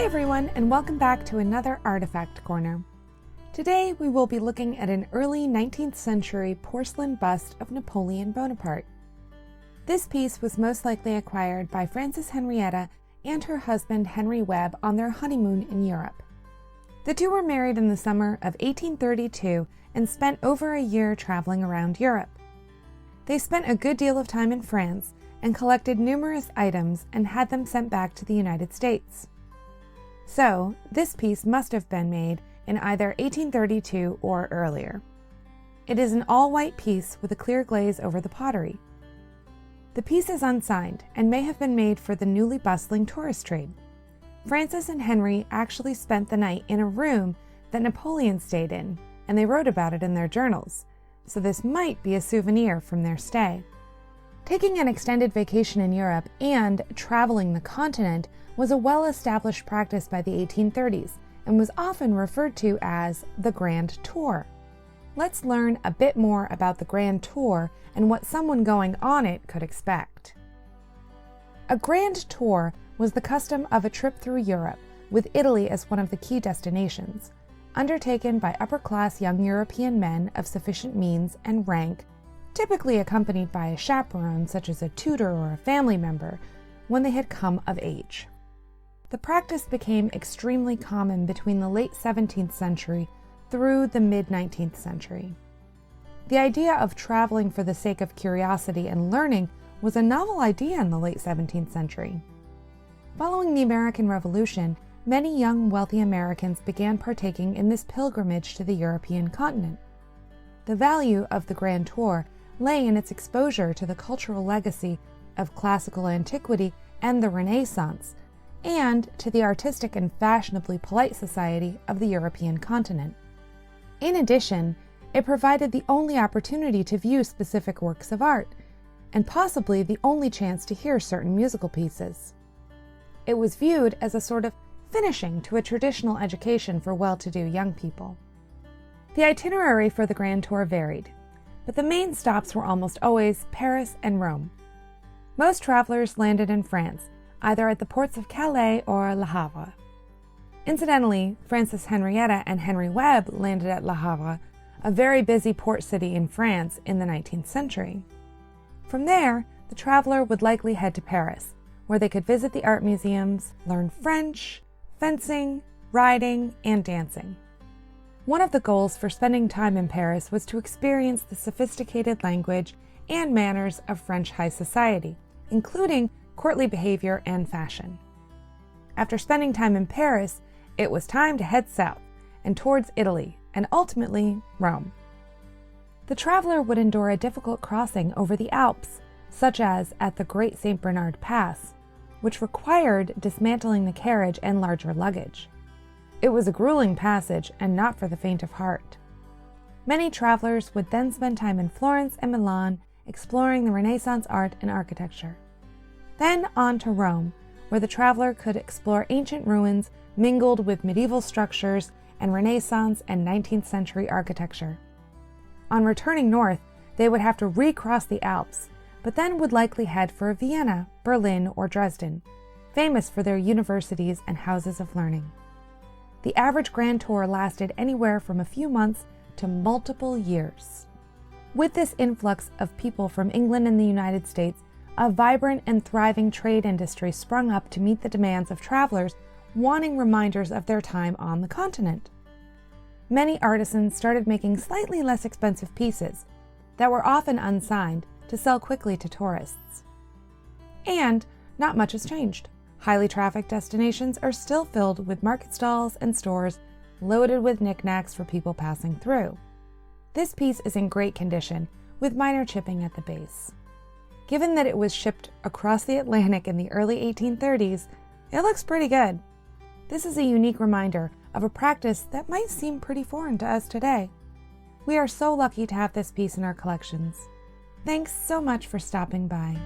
everyone, and welcome back to another Artifact Corner. Today we will be looking at an early 19th century porcelain bust of Napoleon Bonaparte. This piece was most likely acquired by Frances Henrietta and her husband Henry Webb on their honeymoon in Europe. The two were married in the summer of 1832 and spent over a year traveling around Europe. They spent a good deal of time in France and collected numerous items and had them sent back to the United States. So, this piece must have been made in either 1832 or earlier. It is an all-white piece with a clear glaze over the pottery. The piece is unsigned and may have been made for the newly bustling tourist trade. Frances and Henry actually spent the night in a room that Napoleon stayed in, and they wrote about it in their journals, so this might be a souvenir from their stay. Taking an extended vacation in Europe and traveling the continent was a well-established practice by the 1830s and was often referred to as the Grand Tour. Let's learn a bit more about the Grand Tour and what someone going on it could expect. A Grand Tour was the custom of a trip through Europe, with Italy as one of the key destinations, undertaken by upper-class young European men of sufficient means and rank, typically accompanied by a chaperone such as a tutor or a family member, when they had come of age. The practice became extremely common between the late 17th century through the mid-19th century. The idea of traveling for the sake of curiosity and learning was a novel idea in the late 17th century. Following the American Revolution, many young wealthy Americans began partaking in this pilgrimage to the European continent. The value of the Grand Tour lay in its exposure to the cultural legacy of classical antiquity and the Renaissance, and to the artistic and fashionably polite society of the European continent. In addition, it provided the only opportunity to view specific works of art, and possibly the only chance to hear certain musical pieces. It was viewed as a sort of finishing to a traditional education for well-to-do young people. The itinerary for the Grand Tour varied, but the main stops were almost always Paris and Rome. Most travelers landed in France, either at the ports of Calais or Le Havre. Incidentally, Frances Henrietta and Henry Webb landed at Le Havre, a very busy port city in France in the 19th century. From there, the traveler would likely head to Paris, where they could visit the art museums, learn French, fencing, riding, and dancing. One of the goals for spending time in Paris was to experience the sophisticated language and manners of French high society, including courtly behavior and fashion. After spending time in Paris, it was time to head south and towards Italy, and ultimately Rome. The traveler would endure a difficult crossing over the Alps, such as at the Great St. Bernard Pass, which required dismantling the carriage and larger luggage. It was a grueling passage and not for the faint of heart. Many travelers would then spend time in Florence and Milan exploring the Renaissance art and architecture. Then on to Rome, where the traveler could explore ancient ruins mingled with medieval structures and Renaissance and 19th century architecture. On returning north, they would have to recross the Alps, but then would likely head for Vienna, Berlin, or Dresden, famous for their universities and houses of learning. The average Grand Tour lasted anywhere from a few months to multiple years. With this influx of people from England and the United States, a vibrant and thriving trade industry sprung up to meet the demands of travelers wanting reminders of their time on the continent. Many artisans started making slightly less expensive pieces that were often unsigned to sell quickly to tourists. And not much has changed. Highly trafficked destinations are still filled with market stalls and stores loaded with knickknacks for people passing through. This piece is in great condition, with minor chipping at the base. Given that it was shipped across the Atlantic in the early 1830s, it looks pretty good. This is a unique reminder of a practice that might seem pretty foreign to us today. We are so lucky to have this piece in our collections. Thanks so much for stopping by.